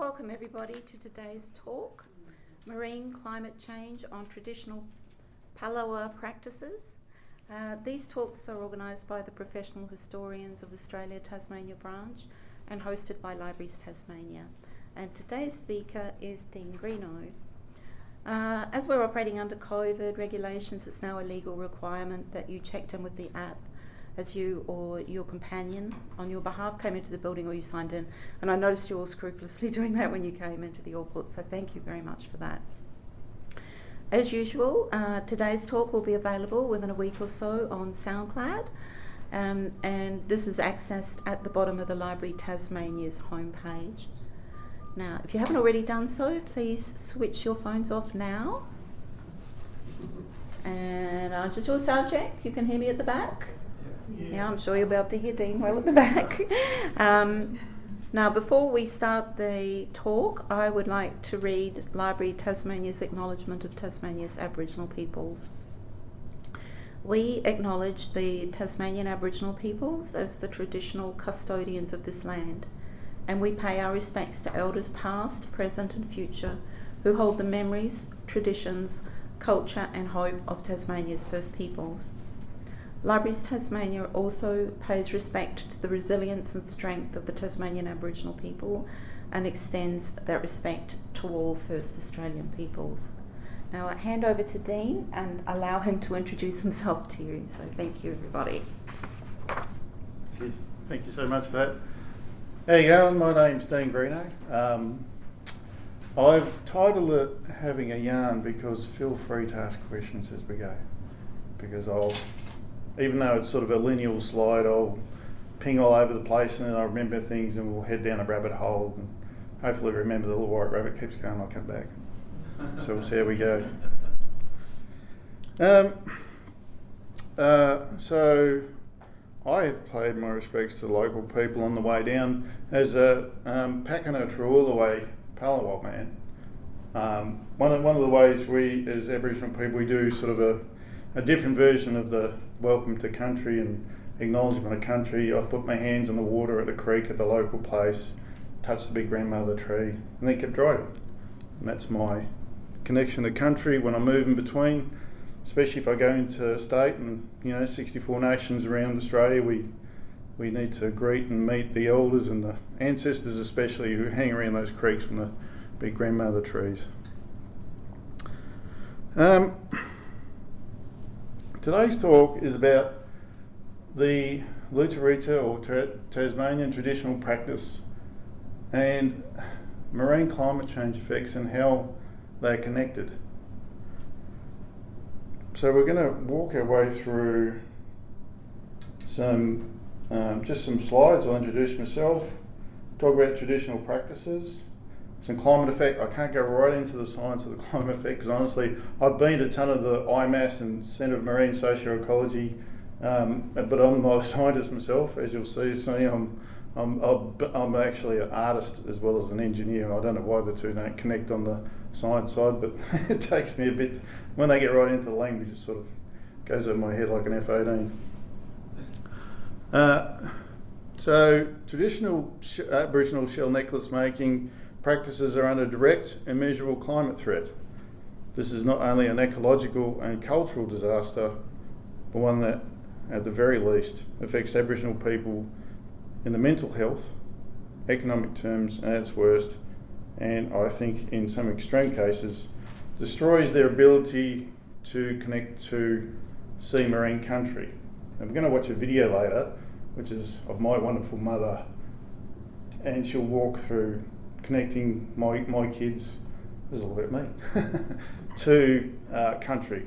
welcome everybody to today's talk, Marine Climate Change on Traditional Palawa Practices. These talks are organised by the Professional Historians of Australia Tasmania Branch and hosted by Libraries Tasmania. And today's speaker is Dean Greeno. As we're operating under COVID regulations, it's now a legal requirement that you checked in with the app as you or your companion on your behalf came into the building or you signed in. And I noticed you all scrupulously doing that when you came into the Allport, so thank you very much for that. As usual, today's talk will be available within a week or so on SoundCloud, and this is accessed at the bottom of the Library Tasmania's homepage. Now, if you haven't already done so, please switch your phones off now. And I'll just do a sound check. You can hear me at the back? Yeah, I'm sure you'll be able to hear Dean well at the back. Now, before we start the talk, I would like to read Library Tasmania's acknowledgement of Tasmania's Aboriginal peoples. We acknowledge the Tasmanian Aboriginal peoples as the traditional custodians of this land, and we pay our respects to elders past, present and future who hold the memories, traditions, culture and hope of Tasmania's First Peoples. Libraries Tasmania also pays respect to the resilience and strength of the Tasmanian Aboriginal people and extends that respect to all First Australian peoples. Now I hand over to Dean and allow him to introduce himself to you. So thank you, everybody. Cheers. Thank you so much for that. How you going? My name's Dean Greeno. I've titled it Having a Yarn because feel free to ask questions as we go. Because even though it's sort of a lineal slide, I'll ping all over the place and then I'll remember things and we'll head down a rabbit hole and hopefully remember the little white rabbit keeps going, I'll come back. So we'll see how we go. So I have paid my respects to the local people on the way down. As a Canoe-Making Palawa man, one of the ways we as Aboriginal people, we do sort of a different version of the welcome to country and acknowledgement of country. I put my hands on the water at the creek at the local place, touched the big grandmother tree, and then kept driving. And that's my connection to country when I move in between, especially if I go into state and 64 nations around Australia. We need to greet and meet the elders and the ancestors, especially who hang around those creeks and the big grandmother trees. Today's talk is about the Lutruwita or Tasmanian traditional practice and marine climate change effects and how they're connected. So we're going to walk our way through some slides. I'll introduce myself, talk about traditional practices, some climate effect. I can't go right into the science of the climate effect because honestly, I've been to a ton of the IMAS and Centre of Marine Socioecology, but I'm not a scientist myself, as you'll see. So I'm actually an artist as well as an engineer. I don't know why the two don't connect on the science side, but it takes me a bit. When they get right into the language, it sort of goes over my head like an F-18. So traditional Aboriginal shell necklace making practices are under direct and measurable climate threat. This is not only an ecological and cultural disaster, but one that, at the very least, affects Aboriginal people in the mental health, economic terms, and at its worst, and I think in some extreme cases, destroys their ability to connect to sea marine country. And we're going to watch a video later, which is of my wonderful mother, and she'll walk through connecting my kids, this is all about me, to country.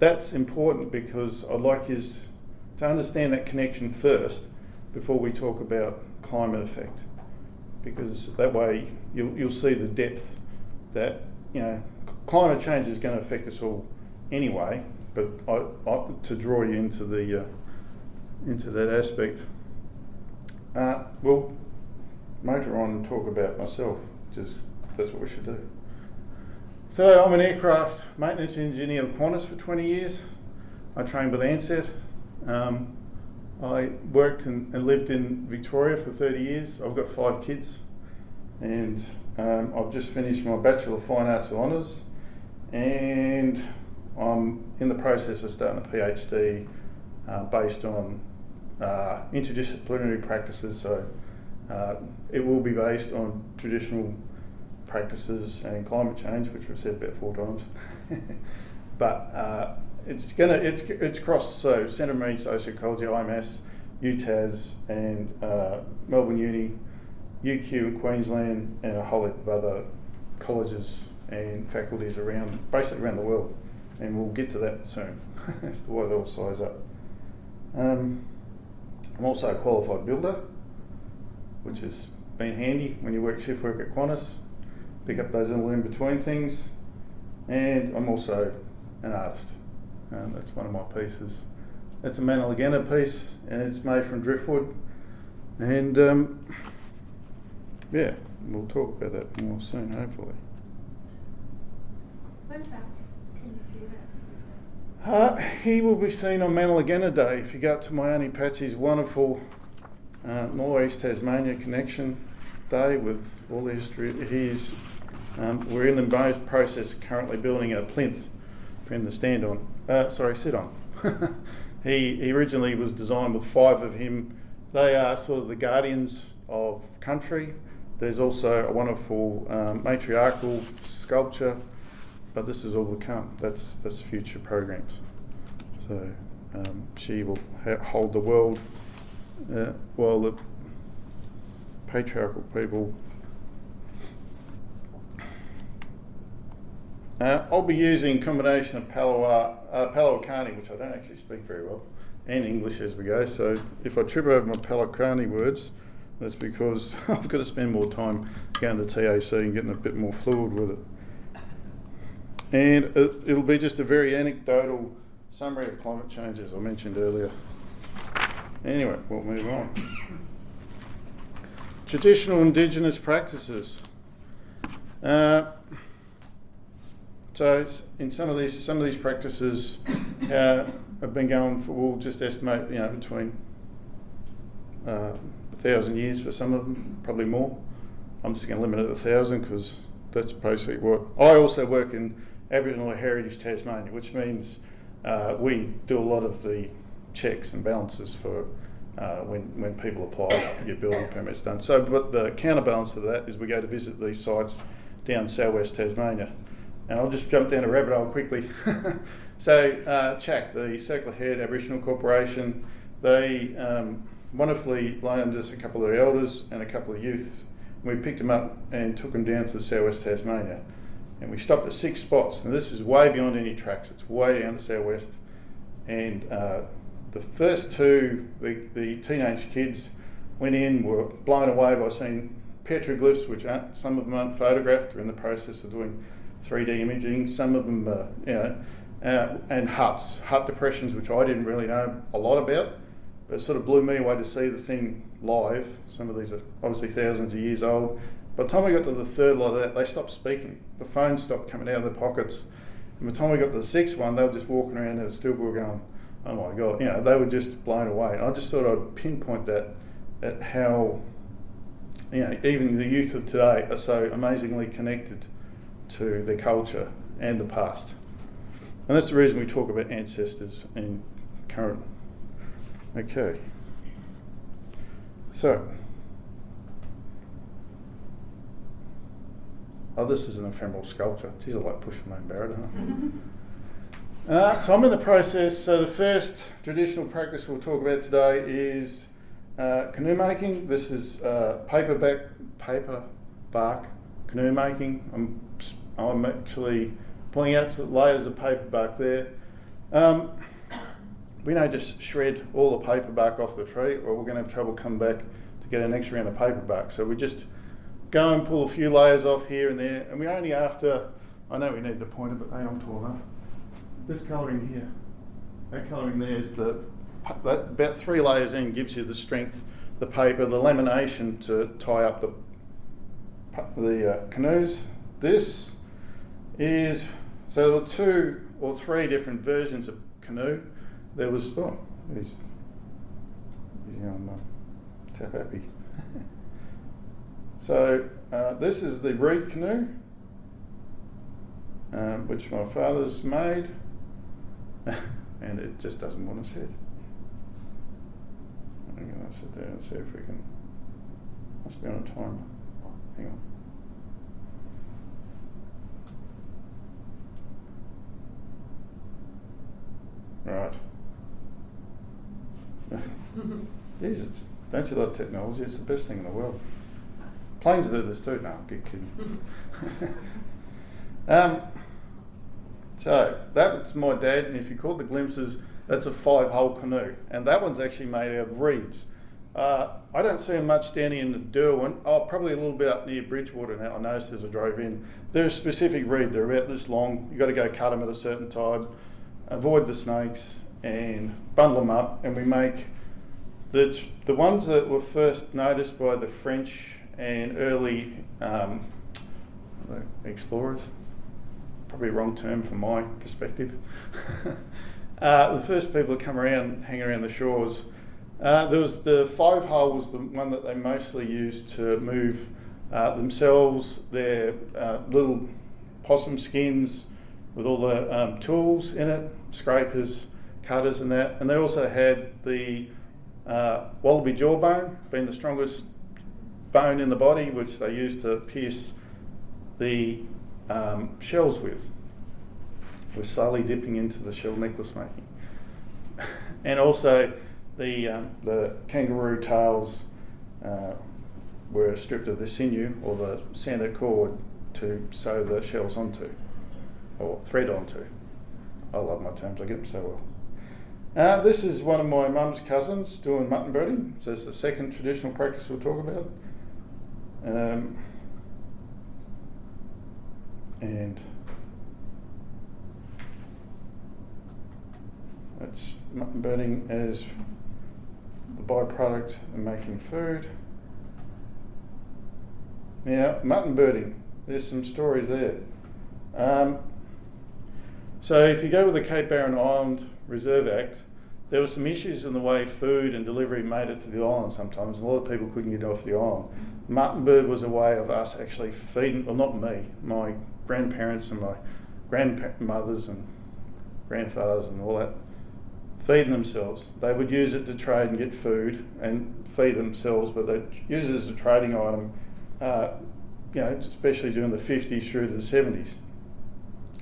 That's important because I'd like you to understand that connection first before we talk about climate effect, because that way you'll see the depth that climate change is going to affect us all anyway. But I to draw you into that aspect, we'll motor on and talk about myself. That's what we should do. So I'm an aircraft maintenance engineer with Qantas for 20 years. I trained with Ansett. I worked and lived in Victoria for 30 years. I've got 5 kids. and I've just finished my Bachelor of Fine Arts with Honours, and I'm in the process of starting a PhD based on interdisciplinary practices. So it will be based on traditional practices and climate change, which we've said about 4 times. But it's cross, so Centre of Marine Socioecology, IMAS, UTAS, and Melbourne Uni, UQ in Queensland, and a whole heap of other colleges and faculties basically around the world. And we'll get to that soon as to why they all size up. I'm also a qualified builder, which has been handy when you shift work at Qantas, pick up those little in-between things. And I'm also an artist. That's one of my pieces. That's a Manalagana piece, and it's made from driftwood. And yeah, we'll talk about that more soon, hopefully. Whereabouts can you view that? He will be seen on Manalagana Day. If you go up to my Auntie Patsy's wonderful North East Tasmania connection day with all the history, we're in the process of currently building a plinth for him to stand on. Sit on. He originally was designed with 5 of him. They are sort of the guardians of country. There's also a wonderful matriarchal sculpture, but this is all to come. That's future programs. So she will hold the world while the patriarchal people. I'll be using a combination of Palawakani, which I don't actually speak very well, and English as we go. So if I trip over my Palawakani words, that's because I've got to spend more time going to TAC and getting a bit more fluid with it. And it'll be just a very anecdotal summary of climate change, as I mentioned earlier. Anyway, we'll move on. Traditional Indigenous practices. So in some of these practices have been going for, we'll just estimate, between 1,000 years for some of them, probably more. I'm just going to limit it to 1,000 because that's basically what. I also work in Aboriginal Heritage Tasmania, which means we do a lot of the checks and balances for when people apply to get building permits done. So, but the counterbalance to that is we go to visit these sites down southwest Tasmania. And I'll just jump down a rabbit hole quickly. So CHAC, the Circular Head Aboriginal Corporation, they wonderfully loaned us a couple of elders and a couple of youth. We picked them up and took them down to the southwest Tasmania. And we stopped at 6 spots. And this is way beyond any tracks. It's way down the southwest. And the first 2, the teenage kids went in, were blown away by seeing petroglyphs, which some of them aren't photographed. They're in the process of doing 3D imaging, some of them, and hut depressions, which I didn't really know a lot about, but it sort of blew me away to see the thing live. Some of these are obviously thousands of years old. By the time we got to the 3rd lot of that, they stopped speaking. The phones stopped coming out of their pockets. And by the time we got to the 6th one, they were just walking around in a stillborough going, oh my God, they were just blown away. And I just thought I'd pinpoint that at how, even the youth of today are so amazingly connected to their culture and the past. And that's the reason we talk about ancestors and current. Okay. So, this is an ephemeral sculpture. Geez, I like pushing my own Barrett, so I'm in the process. So the first traditional practice we'll talk about today is canoe making. This is paper bark canoe making. I'm actually pulling out some layers of paper bark there. We don't just shred all the paper bark off the tree, or we're going to have trouble coming back to get our next round of paper bark. So we just go and pull a few layers off here and there, and we only after, I know we need the pointer, but hey, I'm tall enough. This colouring here, that colouring there is that about 3 layers in gives you the strength, the paper, the lamination to tie up the canoes. This is, so there were 2 or 3 different versions of canoe. There was, he's on tap happy. So this is the reed canoe, which my father's made, and it just doesn't want to set. I'm going to sit there and see if we can. Must be on a timer. Oh, hang on. Right. Jeez, don't you love technology? It's the best thing in the world. Planes do this too. No, I'm kidding. So that's my dad, and if you caught the glimpses, that's a 5-hull canoe, and that one's actually made out of reeds. I don't see them much down here in the Derwent. Oh, probably a little bit up near Bridgewater now. I noticed as I drove in. They're a specific reed. They're about this long. You've got to go cut them at a certain time, avoid the snakes, and bundle them up. And we make the ones that were first noticed by the French and early explorers. Probably a wrong term from my perspective. The first people to come around, hang around the shores. There was the 5-hull was the one that they mostly used to move themselves, their little possum skins with all the tools in it, scrapers, cutters and that. And they also had the wallaby jawbone, being the strongest bone in the body, which they used to pierce the shells with. We're slowly dipping into the shell necklace making. And also the kangaroo tails were stripped of the sinew or the center cord to sew the shells onto, or thread onto. I love my terms, I get them so well. This is one of my mum's cousins doing mutton birding, so it's the second traditional practice we'll talk about. And that's mutton birding as the byproduct of making food. Now, mutton birding, there's some stories there. So if you go with the Cape Barren Island Reserve Act, there were some issues in the way food and delivery made it to the island sometimes. A lot of people couldn't get off the island. Mutton bird was a way of us actually feeding, well not me, my grandparents and my grandmothers and grandfathers and all that, feeding themselves. They would use it to trade and get food and feed themselves, but they'd use it as a trading item, especially during the 50s through to the 70s.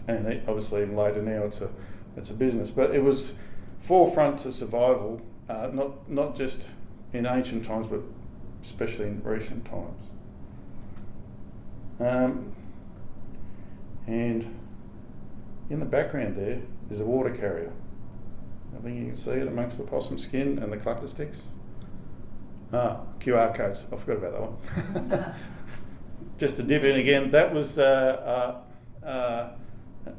And obviously even later now it's a business. But it was forefront to survival, not just in ancient times, but especially in recent times. And in the background there is a water carrier. I think you can see it amongst the possum skin and the clapper sticks. QR codes, I forgot about that one. Just to dip in again, that was an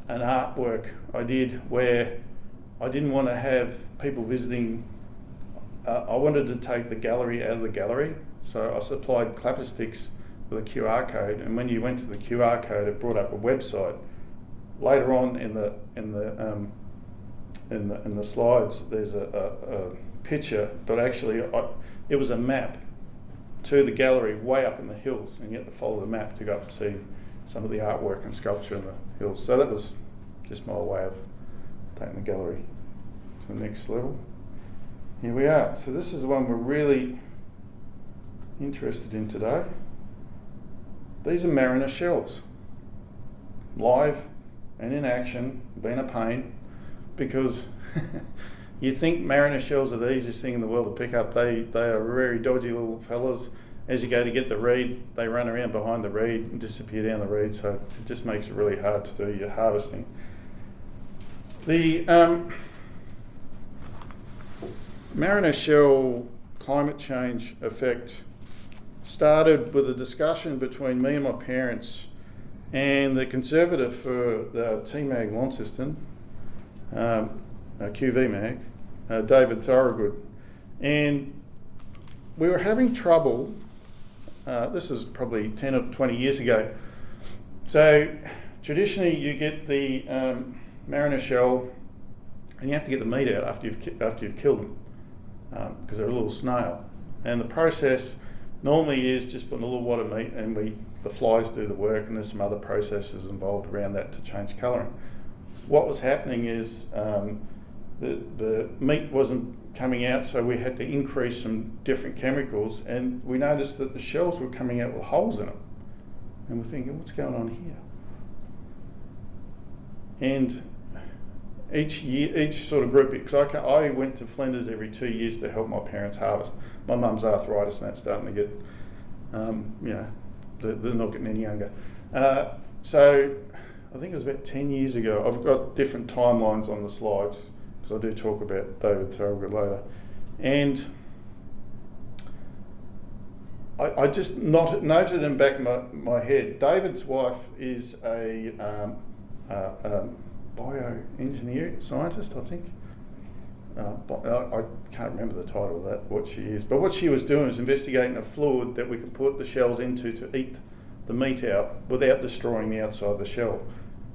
artwork I did where I didn't want to have people visiting. I wanted to take the gallery out of the gallery, so I supplied clapper sticks with a QR code, and when you went to the QR code, it brought up a website. Later on in the slides, there's a picture, but actually it was a map to the gallery way up in the hills, and you had to follow the map to go up and see some of the artwork and sculpture in the hills. So that was just my way of taking the gallery to the next level. Here we are. So this is the one we're really interested in today. These are mariner shells, live and in action, been a pain, because you think mariner shells are the easiest thing in the world to pick up. They are very dodgy little fellas. As you go to get the reed, they run around behind the reed and disappear down the reed, so it just makes it really hard to do your harvesting. The mariner shell climate change effect started with a discussion between me and my parents and the conservator for the TMAG Launceston, QV mag, David Thorogood. And we were having trouble, this was probably 10 or 20 years ago. So traditionally you get the mariner shell and you have to get the meat out after you've killed them, because they're a little snail. And the process normally is just putting a little wad of meat, and we the flies do the work, and there's some other processes involved around that to change colouring. What was happening is the meat wasn't coming out, so we had to increase some different chemicals, and we noticed that the shells were coming out with holes in them. And we're thinking, what's going on here? And each year, each sort of group, because I went to Flinders every 2 years to help my parents harvest. My mum's arthritis and that's starting to get, they're not getting any younger. So I think it was about 10 years ago. I've got different timelines on the slides, because I do talk about David Thorogood later. And I just noted in the back of my head, David's wife is a bioengineer scientist, I think. I can't remember the title of that, what she is. But what she was doing was investigating a fluid that we could put the shells into to eat the meat out without destroying the outside of the shell.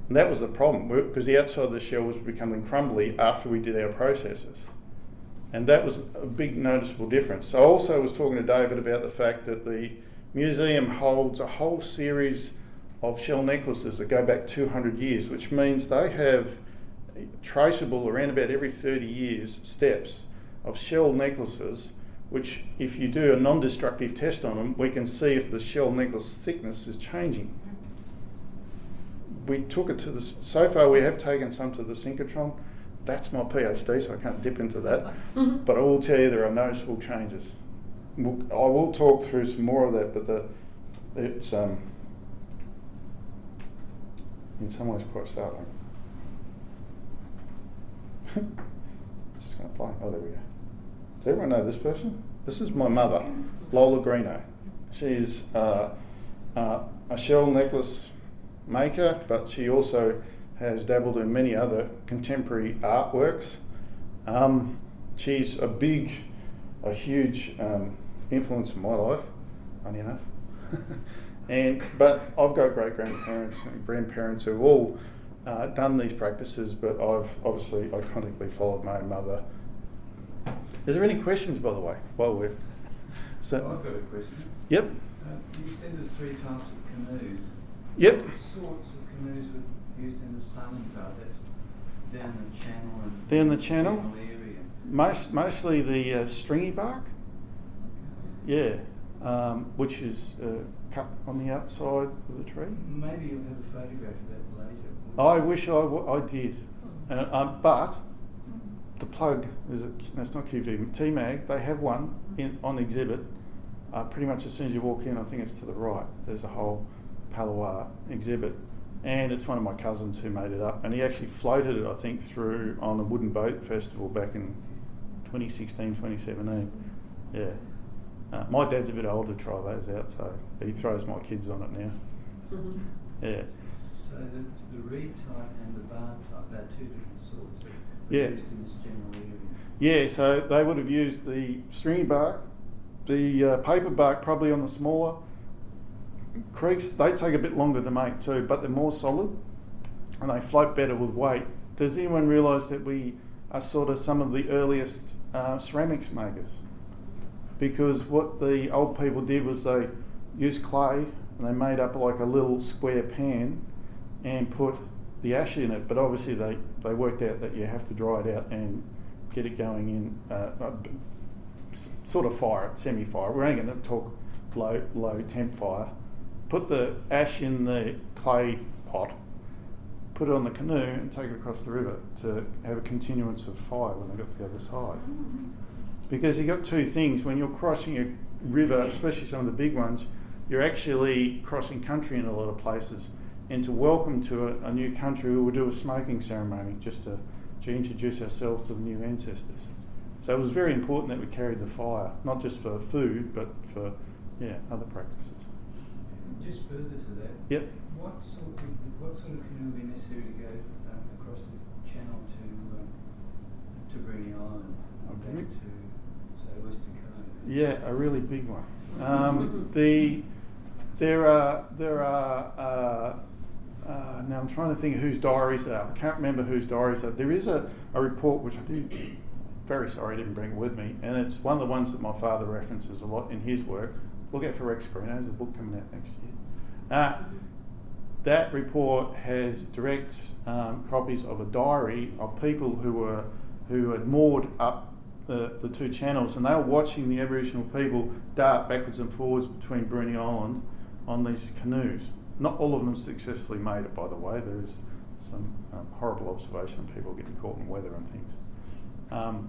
And that was the problem, because the outside of the shell was becoming crumbly after we did our processes. And that was a big noticeable difference. So I also was talking to David about the fact that the museum holds a whole series of shell necklaces that go back 200 years, which means they have traceable around about every 30 years steps of shell necklaces, which if you do a non-destructive test on them, we can see if the shell necklace thickness is changing. We took it to so far we have taken some to the synchrotron. That's my PhD, so I can't dip into that. But I will tell you there are noticeable changes. I will talk through some more of that, but it's in some ways quite startling. It's just going to play. Oh, there we go. Does everyone know this person? This is my mother, Lola Greeno. She's a shell necklace maker, but she also has dabbled in many other contemporary artworks. She's a huge influence in my life, funny enough. But I've got great grandparents and grandparents who've all done these practices, but I've obviously iconically followed my own mother. Is there any questions, by the way, while we're... So I've got a question. Yep. You said there's 3 types of canoes. Yep. What sorts of canoes were used in the southern part? That's down the channel and... Down the channel? Area. Mostly the stringy bark. Okay. Yeah. Which is cut on the outside of the tree. Maybe you'll have a photograph of that later. I wish I did. But the plug, it's not QV, T-Mag, they have one on exhibit. Pretty much as soon as you walk in, I think it's to the right, there's a whole Palawa exhibit. And it's one of my cousins who made it up. And he actually floated it, I think, through on a wooden boat festival back in 2016, 2017. Yeah. My dad's a bit older to try those out, so he throws my kids on it now. Yeah. So that's the reed type and the bark type, they're 2 different sorts that Yeah. used in this general area. Yeah, so they would have used the stringy bark, the paper bark probably on the smaller creeks. They take a bit longer to make too, but they're more solid and they float better with weight. Does anyone realise that we are sort of some of the earliest ceramics makers? Because what the old people did was they used clay and they made up like a little square pan and put the ash in it, but obviously they worked out that you have to dry it out and get it going in sort of fire it, semi-fire. We're only going to talk low temp fire. Put the ash in the clay pot, put it on the canoe and take it across the river to have a continuance of fire when they got to the other side. Because you've got 2 things. When you're crossing a river, especially some of the big ones, you're actually crossing country in a lot of places. And to welcome to a new country, we would do a smoking ceremony just to introduce ourselves to the new ancestors. So it was very important that we carried the fire, not just for food, but for other practices. Just further to that, Yep. what sort of canoe would be necessary to go across the channel to Greeny Island, back to, say, Western Cove? Yeah, a really big one. There are now I'm trying to think of whose diaries they are. I can't remember whose diaries they are. There is a report which very sorry I didn't bring it with me, and it's one of the ones that my father references a lot in his work. Look out for Rex Greeno, there's a book coming out next year. That report has direct copies of a diary of people who had moored up the two channels, and they were watching the Aboriginal people dart backwards and forwards between Bruny Island on these canoes. Not all of them successfully made it, by the way. There is some horrible observation of people getting caught in weather and things.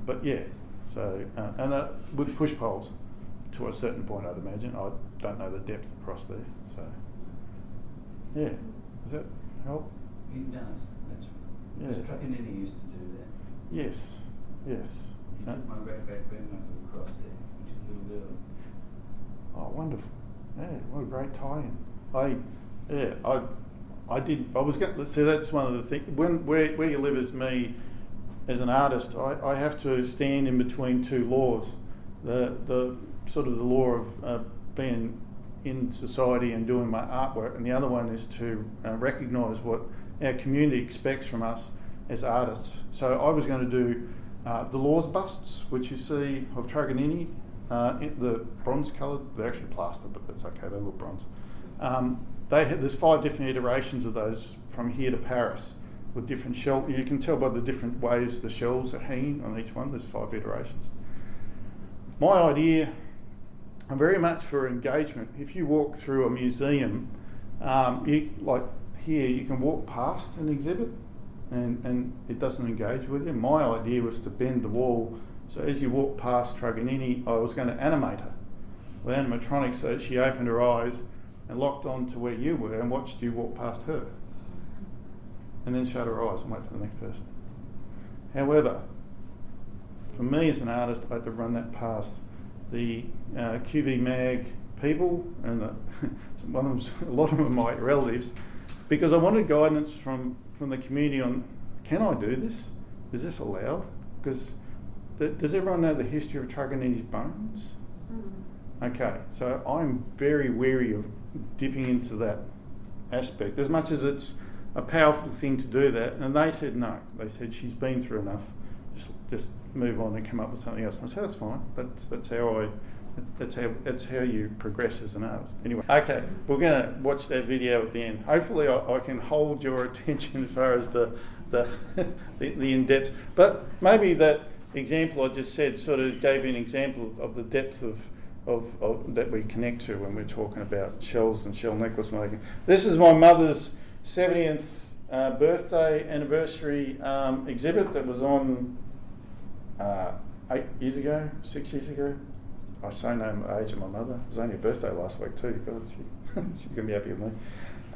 But yeah, so and with push poles to a certain point, I'd imagine. I don't know the depth across there, so yeah. Does that help? It does. That's Truckanini used to do that. Yes, yes. He took my great grandmother across there, which is a little girl. Oh, wonderful! Yeah, what a great tie-in. I did. I was going to see. That's one of the things. Where you live as me, as an artist, I have to stand in between two laws. The sort of the law of being in society and doing my artwork, and the other one is to recognise what our community expects from us as artists. So I was going to do the laws busts, which you see of Truganini, the bronze coloured. They're actually plaster, but that's okay. They look bronze. There's 5 different iterations of those from here to Paris with different shell. You can tell by the different ways the shells are hanging on each one. There's 5 iterations. My idea, I'm very much for engagement. If you walk through a museum, like here, you can walk past an exhibit and it doesn't engage with you. My idea was to bend the wall, so as you walk past Truganini, I was going to animate her with animatronics so that she opened her eyes and locked on to where you were and watched you walk past her. And then shut her eyes and wait for the next person. However, for me as an artist, I had to run that past the QV Mag people, and a lot of them are my relatives, because I wanted guidance from the community on, can I do this? Is this allowed? Because does everyone know the history of Truganini's bones? Okay, so I'm very wary of dipping into that aspect, as much as it's a powerful thing to do that. And they said no. They said she's been through enough. Just move on and come up with something else. And I said that's fine. That's how you progress as an artist. Anyway, okay, we're going to watch that video at the end. Hopefully, I can hold your attention as far as the in depth. But maybe that example I just said sort of gave you an example of the depth of that we connect to when we're talking about shells and shell necklace making. This is my mother's 70th birthday anniversary exhibit that was on 8 years ago, 6 years ago. I say no the age of my mother. It was only her birthday last week too. God, she's going to be happy with me.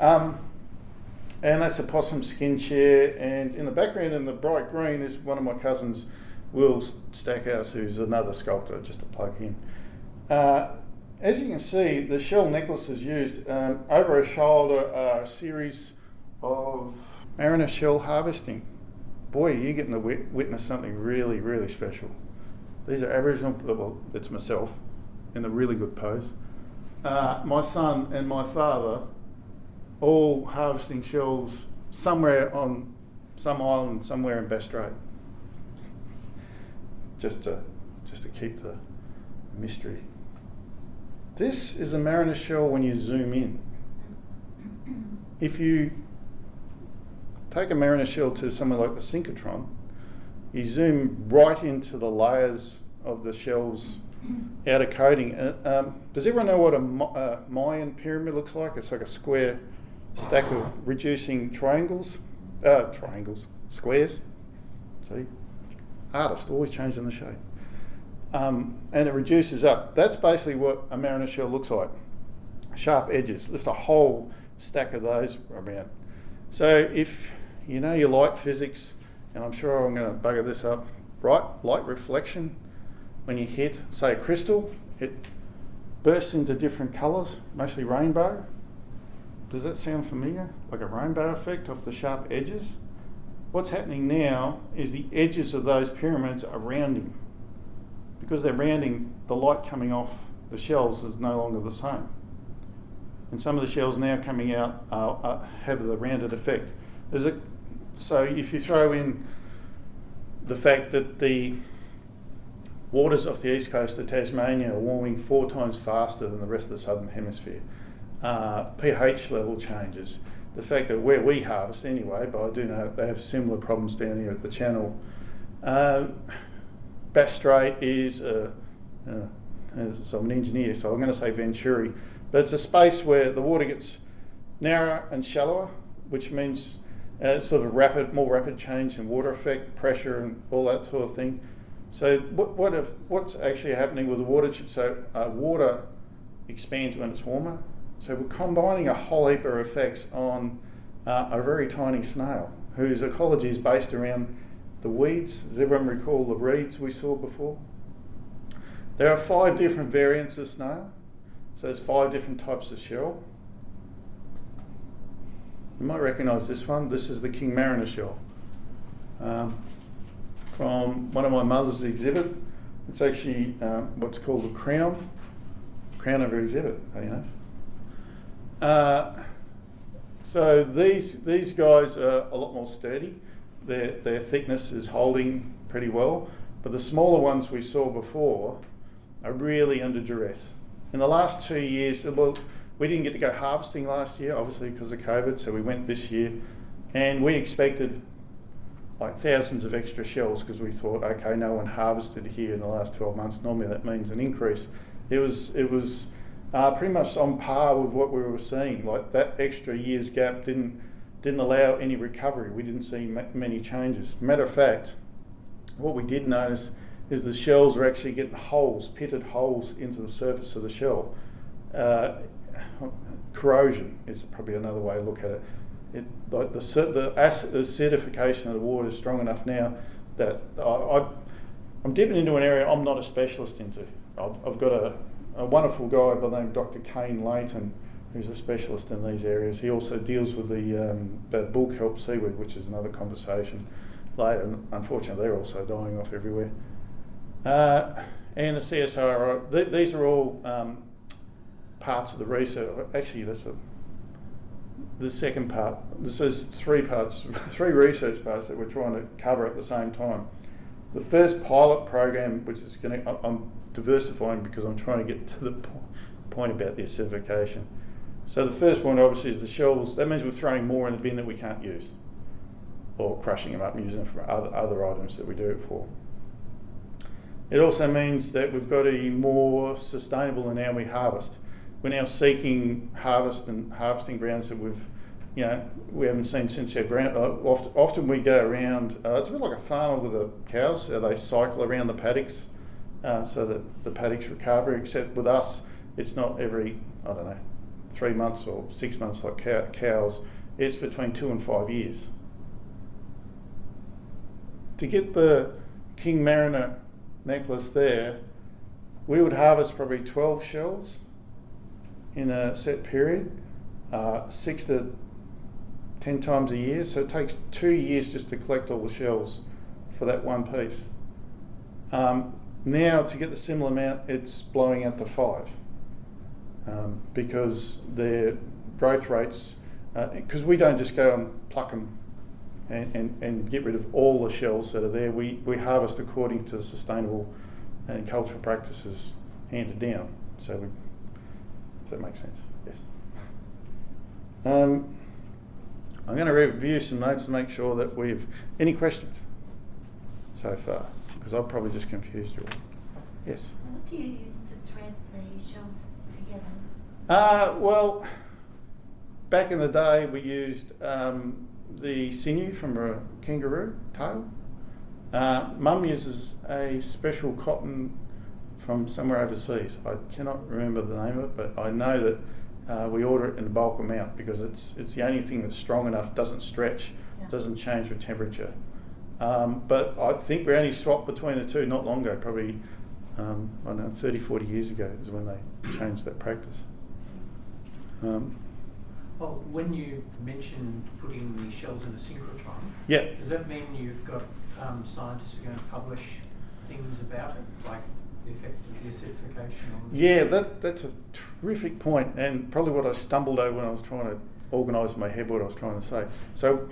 And that's a possum skin chair, and in the background in the bright green is one of my cousins, Will Stackhouse, who's another sculptor, just to plug in. As you can see, the shell necklaces used over her shoulder are a series of mariner shell harvesting. Boy, you're getting to witness something really, really special. These are Aboriginal, well, it's myself, in a really good pose. My son and my father, all harvesting shells somewhere on some island, somewhere in Bass Strait. Just to keep the mystery. This is a mariner shell when you zoom in. If you take a mariner shell to somewhere like the synchrotron, you zoom right into the layers of the shell's outer coating. Does everyone know what a Mayan pyramid looks like? It's like a square stack of reducing squares. See? Artist, always changing the shape. And it reduces up. That's basically what a mariner shell looks like. Sharp edges, just a whole stack of those around. So if you know your light physics, and I'm sure I'm going to bugger this up, right? Light reflection, when you hit, say, a crystal, it bursts into different colours, mostly rainbow. Does that sound familiar? Like a rainbow effect off the sharp edges? What's happening now is the edges of those pyramids are rounding. Because they're rounding, the light coming off the shells is no longer the same. And some of the shells now coming out have the rounded effect. So if you throw in the fact that the waters off the east coast of Tasmania are warming 4 times faster than the rest of the southern hemisphere, pH level changes. The fact that where we harvest anyway, but I do know they have similar problems down here at the channel. Bass Strait is, so I'm an engineer, so I'm going to say Venturi, but it's a space where the water gets narrower and shallower, which means sort of more rapid change in water effect, pressure, and all that sort of thing. So what's actually happening with the water? So water expands when it's warmer. So we're combining a whole heap of effects on a very tiny snail whose ecology is based around the weeds. Does everyone recall the reeds we saw before? There are 5 different variants of snail. So there's 5 different types of shell. You might recognise this one. This is the king mariner shell. From one of my mother's exhibit. It's actually what's called a crown of her exhibit, you know. So these guys are a lot more sturdy. Their thickness is holding pretty well, but the smaller ones we saw before are really under duress. In the last 2 years, well, we didn't get to go harvesting last year, obviously because of COVID, so we went this year, and we expected like thousands of extra shells because we thought, okay, no one harvested here in the last 12 months. Normally that means an increase. It was pretty much on par with what we were seeing. Like that extra year's gap didn't allow any recovery. We didn't see many changes. Matter of fact, what we did notice is the shells are actually getting pitted holes into the surface of the shell. Corrosion is probably another way to look at it. Like the acidification of the water is strong enough now that I'm dipping into an area I'm not a specialist into. I've got a wonderful guy by the name of Dr. Kane Layton, who's a specialist in these areas. He also deals with the bull kelp seaweed, which is another conversation later. And unfortunately, they're also dying off everywhere. And the CSIRO, these are all parts of the research. Actually, that's the second part. This is 3 parts, 3 research parts that we're trying to cover at the same time. The first pilot program, which is I'm diversifying because I'm trying to get to the point about the acidification. So the first one obviously is the shells. That means we're throwing more in the bin that we can't use, or crushing them up and using them for other items that we do it for. It also means that we've got to be more sustainable in how we harvest. We're now seeking harvesting grounds that we haven't seen since our ground. Often we go around. It's a bit like a farmer with the cows. They cycle around the paddocks so that the paddocks recover. Except with us, it's not every 3 months or 6 months like cows. It's between 2 and 5 years. To get the king mariner necklace there, we would harvest probably 12 shells in a set period, 6 to 10 times a year. So it takes 2 years just to collect all the shells for that one piece. Now to get the similar amount, it's blowing out to 5 because their growth rates, because we don't just go and pluck them and get rid of all the shells that are there. We harvest according to sustainable and cultural practices handed down. So if that makes sense, yes. I'm going to review some notes and make sure that we've any questions so far, because I've probably just confused you all. Yes. What do you use to thread the shells together? Well, back in the day we used the sinew from a kangaroo tail. Mum uses a special cotton from somewhere overseas. I cannot remember the name of it, but I know that we order it in a bulk amount because it's the only thing that's strong enough, doesn't stretch, doesn't change with temperature. But I think we only swapped between the two not long ago, probably 30, 40 years ago is when they changed that practice. Well, when you mentioned putting the shells in a synchrotron, does that mean you've got scientists who are going to publish things about it, like the effect of the acidification on the Yeah, that's a terrific point, and probably what I stumbled over when I was trying to organise in my head what I was trying to say. So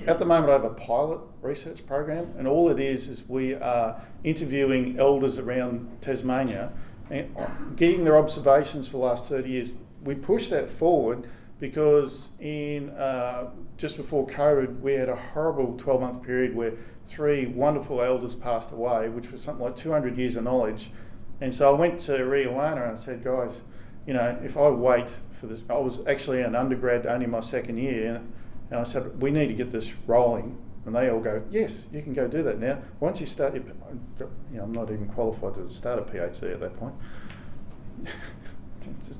at the moment I have a pilot research program, and all it is we are interviewing elders around Tasmania and getting their observations for the last 30 years. we pushed that forward because in just before COVID, we had a horrible 12-month period where 3 wonderful elders passed away, which was something like 200 years of knowledge. And so I went to Riowana and I said, guys, you know, if I wait for this, I was actually an undergrad, only my second year, and I said, we need to get this rolling. And they all go, yes, you can go do that now. Once you start your, you know, I'm not even qualified to start a PhD at that point.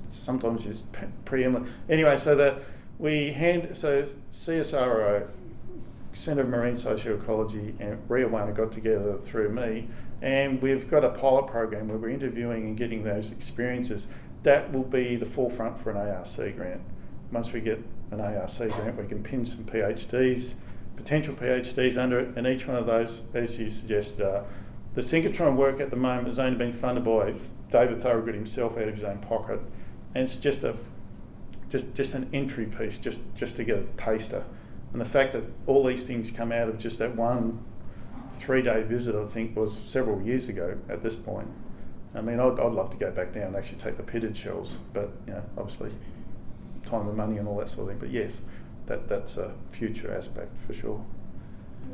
Sometimes it's preeminent. Anyway, so that so CSRO, Centre of Marine Socioecology, and Riowana got together through me, and we've got a pilot program where we're interviewing and getting those experiences. That will be the forefront for an ARC grant. Once we get an ARC grant, we can pin some PhDs, potential PhDs under it, and each one of those, as you suggested, the synchrotron work at the moment has only been funded by David Thorogood himself out of his own pocket, and it's just an entry piece, just to get a taster. And the fact that all these things come out of just that one 3-day visit, I think, was several years ago at this point. I mean, I'd love to go back down and actually take the pitted shells, but you know, obviously, time and money and all that sort of thing. But yes, that's a future aspect for sure.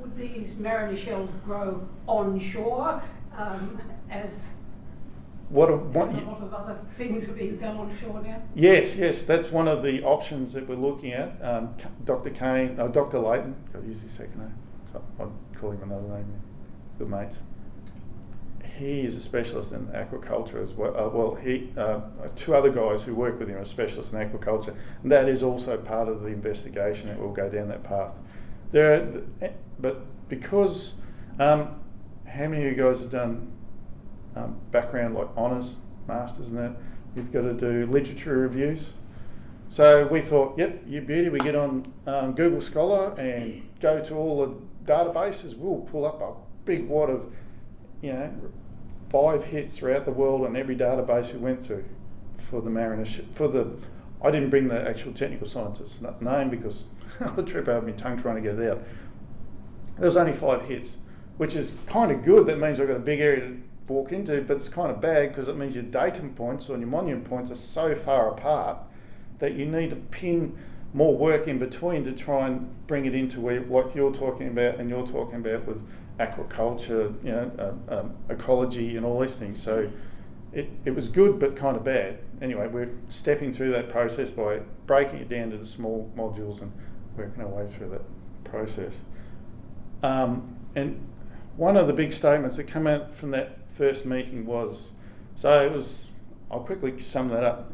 Would these mariner shells grow onshore as a lot of other things are being done onshore now? Yes, that's one of the options that we're looking at. Dr. Layton, got to use his second name, so I'd call him another name, good mates. He is a specialist in aquaculture as well. Two other guys who work with him are specialists in aquaculture, and that is also part of the investigation that will go down that path. But because, how many of you guys have done background like honours, masters and that? You've got to do literature reviews. So we thought, yep, you beauty, we get on Google Scholar and go to all the databases. We'll pull up a big wad of, 5 hits throughout the world on every database we went to for the mariner I didn't bring the actual technical scientist's name because I'll trip over my tongue trying to get it out. There was only 5 hits, which is kind of good. That means I've got a big area to walk into, but it's kind of bad because it means your datum points or your monument points are so far apart that you need to pin more work in between to try and bring it into what you're talking about and you're talking about with aquaculture, ecology and all these things. So it was good but kind of bad. Anyway, we're stepping through that process by breaking it down to the small modules and working our way through that process. And one of the big statements that came out from that first meeting was, I'll quickly sum that up.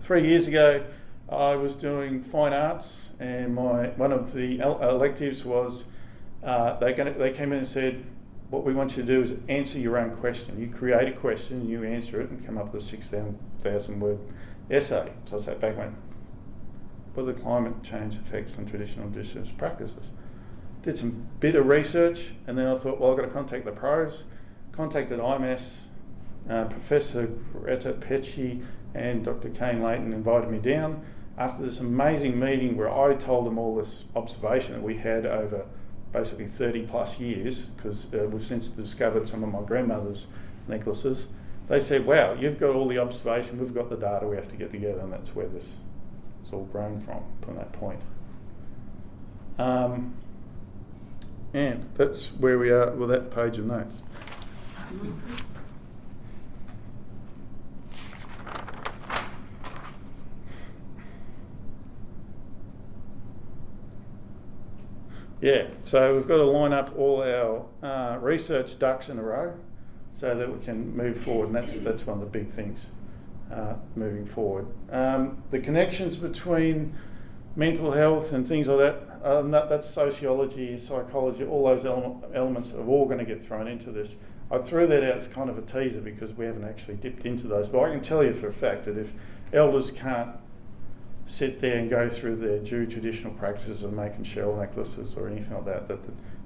3 years ago, I was doing fine arts, and one of the electives was they came in and said, what we want you to do is answer your own question. You create a question, you answer it, and come up with a 6,000 word essay. So I sat back and went, what are the climate change effects on traditional Indigenous practices? Did some bit of research, and then I thought, well, I've got to contact the pros. Contacted IMAS, Professor Greta Pecci and Dr. Kane Layton invited me down after this amazing meeting where I told them all this observation that we had over basically 30 plus years, because we've since discovered some of my grandmother's necklaces. They said, wow, you've got all the observation, we've got the data, we have to get together, and that's where this is all grown from that point. And that's where we are with that page of notes. Yeah, so we've got to line up all our research ducks in a row so that we can move forward, and that's one of the big things moving forward. The connections between mental health and things like that, that's sociology, psychology, all those elements are all going to get thrown into this. I threw that out as kind of a teaser because we haven't actually dipped into those, but I can tell you for a fact that if elders can't sit there and go through their due traditional practices of making shell necklaces or anything like that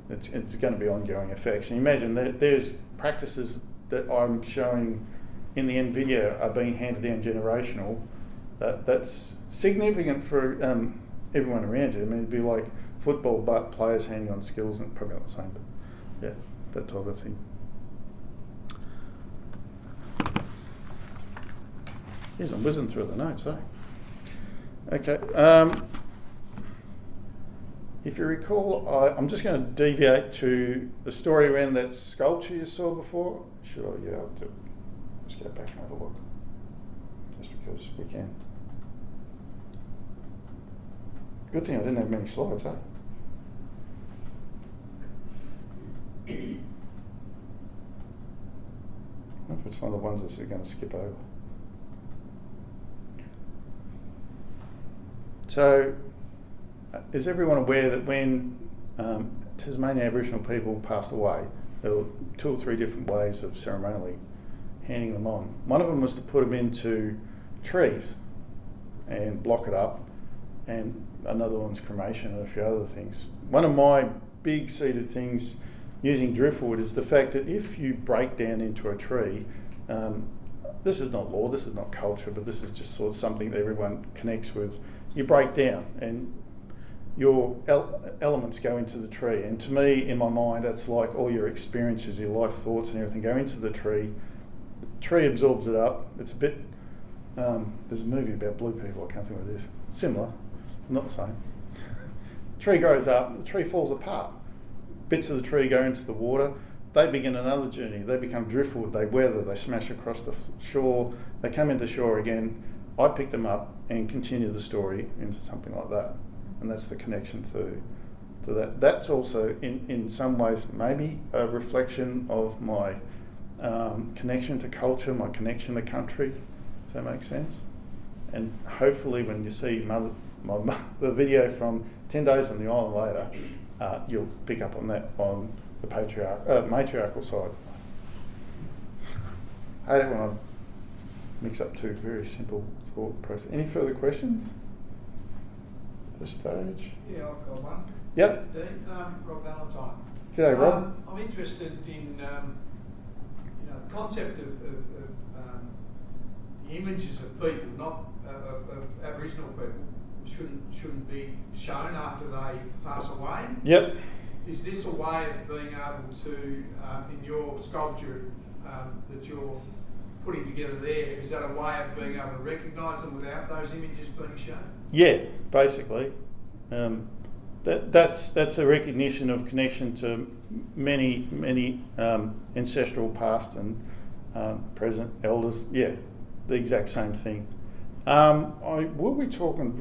it's going to be ongoing effects. And imagine that there's practices that I'm showing in the end video are being handed down generational. That's significant for everyone around you. I mean, it'd be like football, but players handing on skills, and probably not the same, but yeah, that type of thing. Jeez, I'm whizzing through the notes, eh? Okay. If you recall, I'm just going to deviate to the story around that sculpture you saw before. Should I? Yeah, I'll do. Let's go back and have a look. Just because we can. Good thing I didn't have many slides, eh? I wonder if it's one of the ones that we're going to skip over. So, is everyone aware that when Tasmanian Aboriginal people passed away, there were 2 or 3 different ways of ceremonially handing them on? One of them was to put them into trees and block it up, and another one's cremation and a few other things. One of my big seated things using driftwood is the fact that if you break down into a tree, this is not law, this is not culture, but this is just sort of something that everyone connects with. You break down and your elements go into the tree. And to me, in my mind, that's like all your experiences, your life thoughts and everything go into the tree. The tree absorbs it up. It's a bit, there's a movie about blue people, I can't think what it is. Similar, not the same. Tree grows up, the tree falls apart. Bits of the tree go into the water. They begin another journey. They become driftwood, they weather, they smash across the shore, they come into shore again. I pick them up and continue the story into something like that. And that's the connection to that. That's also, in some ways, maybe a reflection of my connection to culture, my connection to country. Does that make sense? And hopefully when you see the video from 10 Days on the Island later, you'll pick up on that on the matriarchal side. I don't want to mix up two very simple thought process. Any further questions at this stage? Yeah, I've got one. Yep. Dean, Rob Valentine. G'day, Rob. I'm interested in the concept of the images of people, not of Aboriginal people, shouldn't be shown after they pass away. Yep. Is this a way of being able to, in your sculpture that you're putting together there, is that a way of being able to recognise them without those images being shown? Yeah, basically. That's a recognition of connection to many ancestral past and present elders. Yeah, the exact same thing. I will be talking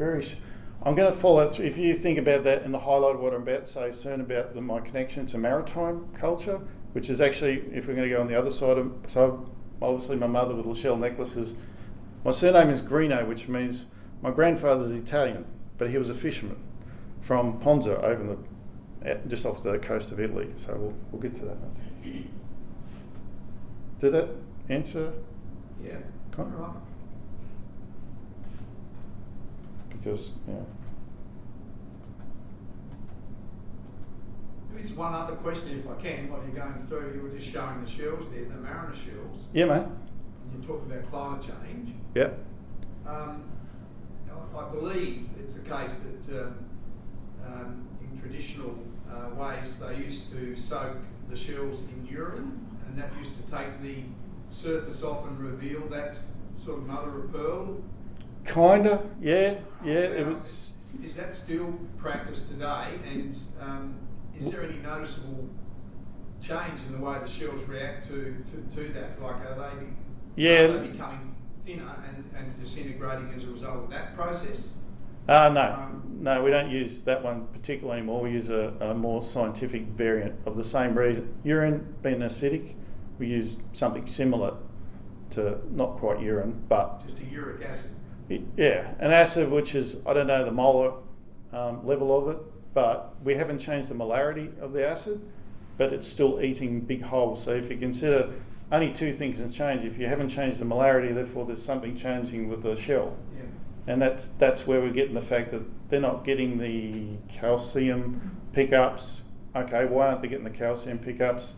I'm going to follow through. If you think about that and the highlight of what I'm about to say soon about my connection to maritime culture, which is actually, if we're going to go on the other side of, so obviously my mother with the shell necklaces. My surname is Greeno, which means my grandfather's Italian, but he was a fisherman from Ponza over just off the coast of Italy. So we'll get to that. Did that answer? Yeah. Kind of? Right. Because, yeah. There is one other question, if I can, while you're going through. You were just showing the shells there, the mariner shells. Yeah, mate. And you talked about climate change. Yep. I believe it's the case that in traditional ways they used to soak the shells in urine, and that used to take the surface off and reveal that sort of mother of pearl. Kinda, yeah. It was. Is that still practiced today? And is there any noticeable change in the way the shells react to that? Like, are they becoming thinner and disintegrating as a result of that process? No, we don't use that one particularly anymore. We use a more scientific variant of the same reason. Urine being acidic, we use something similar to not quite urine, but just a uric acid. An acid which is, I don't know the molar level of it, but we haven't changed the molarity of the acid, but it's still eating big holes. So if you consider only two things can change. If you haven't changed the molarity, therefore there's something changing with the shell. Yeah. And that's where we're getting the fact that they're not getting the calcium pickups. Okay, why aren't they getting the calcium pickups?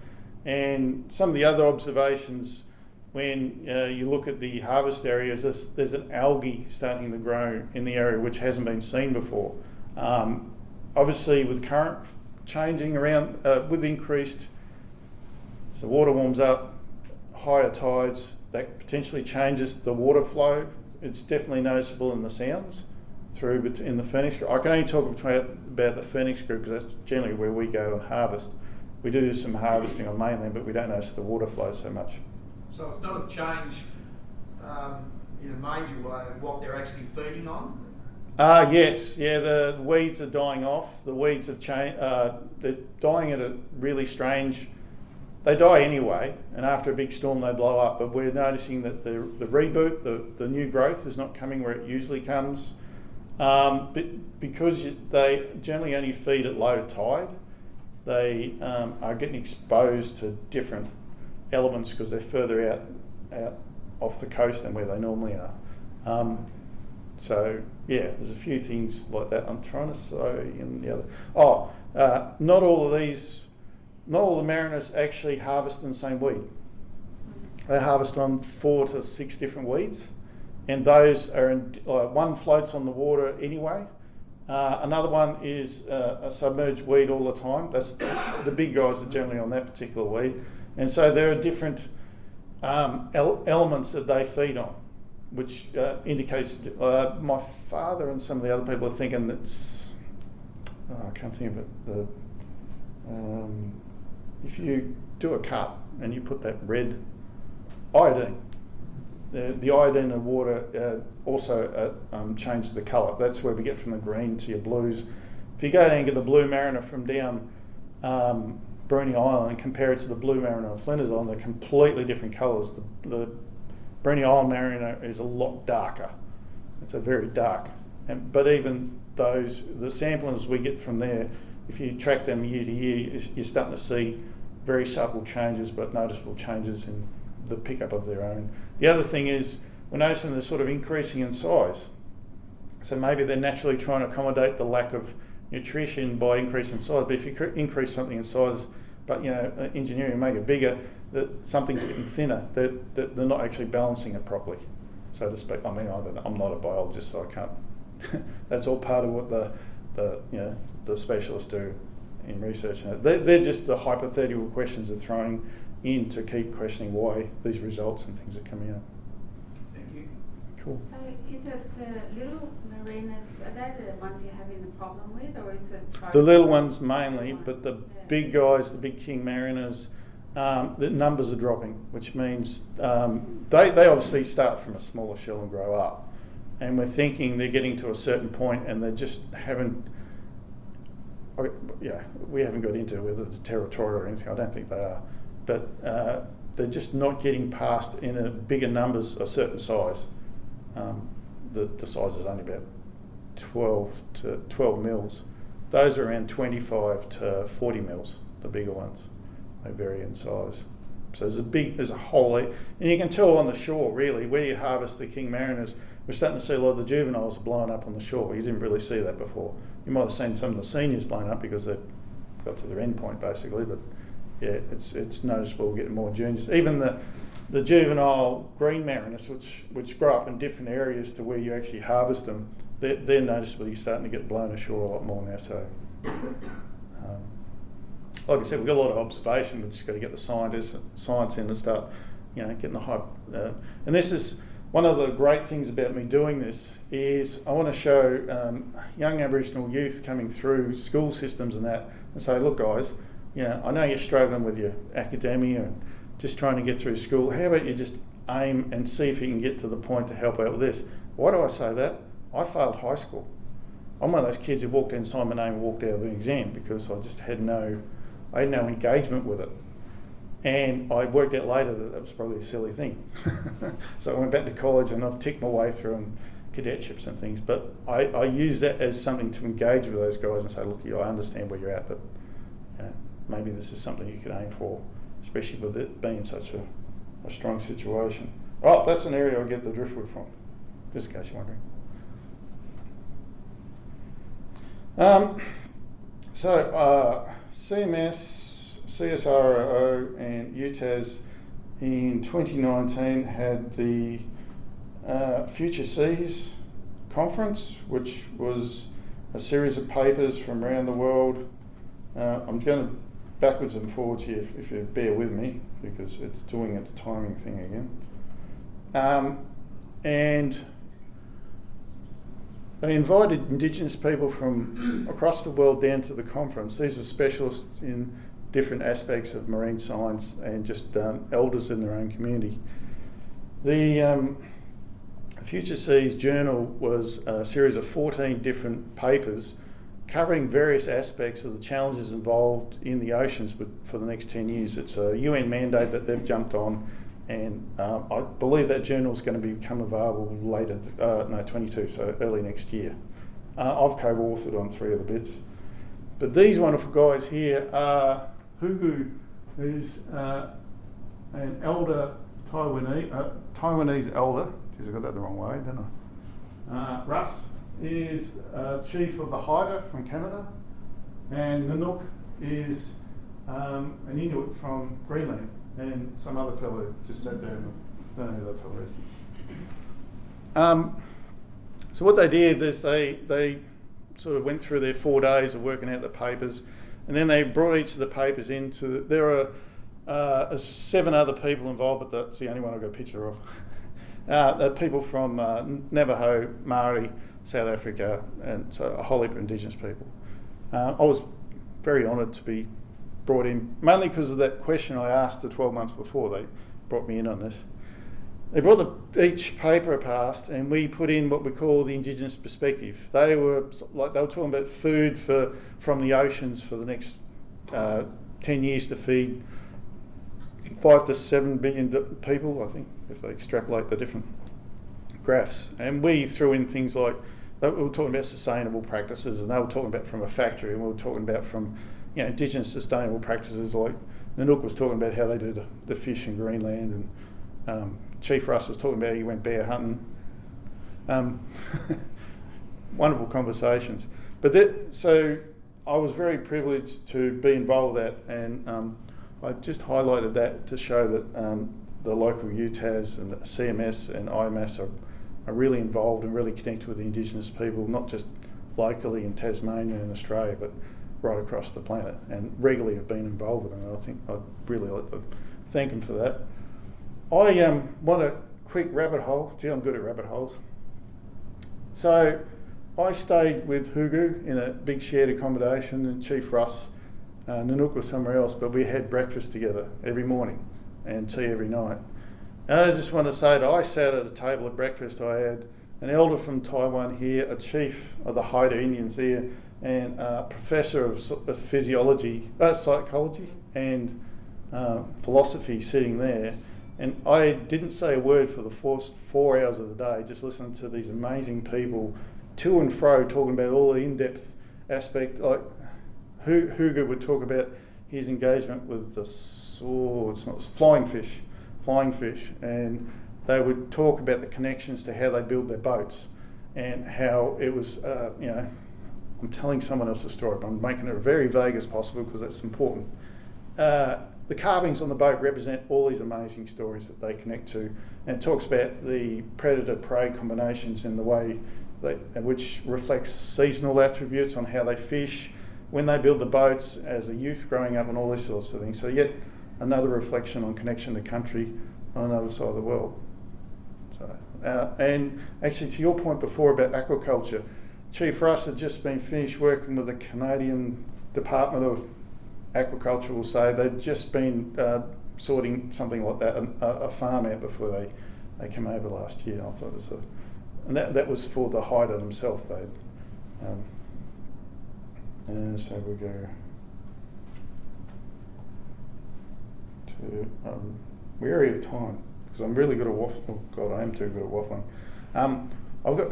And some of the other observations, when you look at the harvest areas, there's an algae starting to grow in the area which hasn't been seen before. Obviously with current changing around, with increased, so water warms up, higher tides, that potentially changes the water flow it's definitely noticeable in the sounds in the Phoenix group. I can only talk about the Phoenix group because that's generally where we go and harvest. We do some harvesting on mainland, but we don't notice the water flow so much. So it's not a change in a major way of what they're actually feeding on? Yes, the weeds are dying off. The weeds have changed. They're dying at a really strange. They die anyway, and after a big storm they blow up. But we're noticing that the reboot, the new growth, is not coming where it usually comes, because they generally only feed at low tide. They are getting exposed to different elements because they're further out off the coast than where they normally are. So yeah, there's a few things like that. I'm trying to say in the other. Not all the mariners actually harvest on the same weed. They harvest on 4 to 6 different weeds, and those are one floats on the water anyway. Another one is a submerged weed all the time. That's the big guys are generally on that particular weed, and so there are different elements that they feed on, which indicates my father and some of the other people are thinking that's I can't think of it. If you do a cut and you put that red iodine, the iodine in the water also changes the colour. That's where we get from the green to your blues. If you go down and get the blue mariner from down Bruny Island and compare it to the blue mariner on Flinders Island, they're completely different colours. The Bruny Island mariner is a lot darker. It's a very dark. But even the samplings we get from there, if you track them year to year, you're starting to see very subtle changes but noticeable changes in the pickup of their own. The other thing is we're noticing they're sort of increasing in size. So maybe they're naturally trying to accommodate the lack of nutrition by increasing size. But if you increase something in size, but engineering make it bigger, that something's getting thinner, that they're not actually balancing it properly, so to speak. I mean, I'm not a biologist, so I can't. That's all part of what the specialists do in research. They're just the hypothetical questions they're throwing in to keep questioning why these results and things are coming out. Thank you. Cool. So is it the little mariners, are they the ones you're having the problem with, or is it the little ones mainly, but the big guys, the big king mariners, the numbers are dropping, which means they obviously start from a smaller shell and grow up, and we're thinking they're getting to a certain point and they just haven't. We haven't got into whether it's territorial or anything. I don't think they are, but they're just not getting past in a bigger numbers a certain size. The size is only about 12 mils. Those are around 25 to 40 mils. The bigger ones, they vary in size. So there's a whole lot, and you can tell on the shore really where you harvest the king mariners. We're starting to see a lot of the juveniles blowing up on the shore. You didn't really see that before. You might have seen some of the seniors blown up because they've got to their end point basically, but yeah, it's noticeable. We're getting more juniors. Even the juvenile green mariners, which grow up in different areas to where you actually harvest them, they're noticeably starting to get blown ashore a lot more now. So, like I said, we've got a lot of observation. We've just got to get the science in and start, getting the hype. And this is one of the great things about me doing this is I want to show young Aboriginal youth coming through school systems and that, and say, look, guys, I know you're struggling with your academia and just trying to get through school. How about you just aim and see if you can get to the point to help out with this? Why do I say that? I failed high school. I'm one of those kids who walked in, signed my name and walked out of the exam because I just had no engagement with it. And I worked out later that was probably a silly thing. So I went back to college and I've ticked my way through and cadetships and things. But I use that as something to engage with those guys and say, look, I understand where you're at, but maybe this is something you could aim for, especially with it being such a strong situation. Oh, that's an area I get the driftwood from, just in case you're wondering. CMS, CSIRO and UTAS in 2019 had the Future Seas conference, which was a series of papers from around the world. I'm going to backwards and forwards here if you bear with me, because it's doing its timing thing again. And they invited Indigenous people from across the world down to the conference. These were specialists in different aspects of marine science and just elders in their own community. The Future Seas Journal was a series of 14 different papers covering various aspects of the challenges involved in the oceans for the next 10 years. It's a UN mandate that they've jumped on, and I believe that journal is going to become available later, 22, so early next year. I've co-authored on 3 of the bits. But these wonderful guys here are Hugu, who's an elder Taiwanese elder. Geez, I got that the wrong way, didn't I? Russ is chief of the Haida from Canada, and Nanook is an Inuit from Greenland, and some other fellow just sat there. I don't know who that fellow is. So what they did is they sort of went through their 4 days of working out the papers, and then they brought each of the papers into. There are 7 other people involved, but that's the only one I've got a picture of. People from Navajo, Maori, South Africa, and so a whole heap of Indigenous people. I was very honoured to be brought in, mainly because of that question I asked the 12 months before they brought me in on this. They brought each paper past, and we put in what we call the Indigenous Perspective. They were talking about food from the oceans for the next 10 years to feed 5 to 7 billion people, I think, if they extrapolate the different graphs. And we threw in things like, we were talking about sustainable practices, and they were talking about from a factory, and we were talking about from Indigenous sustainable practices, like Nanook was talking about how they do the fish in Greenland, and Chief Russ was talking about he went bear hunting. Wonderful conversations. So I was very privileged to be involved with that, and I just highlighted that to show that the local UTAS and the CMS and IMAS are really involved and really connected with the Indigenous people, not just locally in Tasmania and Australia, but right across the planet, and regularly have been involved with them. And I think I'd really like to thank them for that. I want a quick rabbit hole. Gee, I'm good at rabbit holes. So I stayed with Hugu in a big shared accommodation, and Chief Russ, Nanook was somewhere else, but we had breakfast together every morning and tea every night. And I just want to say that I sat at a table at breakfast. I had an elder from Taiwan here, a chief of the Haida Indians there, and a professor of psychology and philosophy sitting there. And I didn't say a word for the first 4 hours of the day, just listening to these amazing people to and fro talking about all the in-depth aspect. Like Hugo would talk about his engagement with the flying fish, and they would talk about the connections to how they build their boats and how it was, I'm telling someone else's story, but I'm making it very vague as possible because that's important. The carvings on the boat represent all these amazing stories that they connect to, and it talks about the predator-prey combinations in the way which reflects seasonal attributes on how they fish, when they build the boats, as a youth growing up, and all these sorts of things. So yet another reflection on connection to country on another side of the world. So, and actually, to your point before about aquaculture, Chief Russ had just been finished working with the Canadian Department of Aquaculture, will say. They'd just been sorting something like that, a farm out before they came over last year. I thought it was and that was for the Haida themselves. And so we go to wary of time, because I'm really good at waffling. Oh God, I am too good at waffling. I've got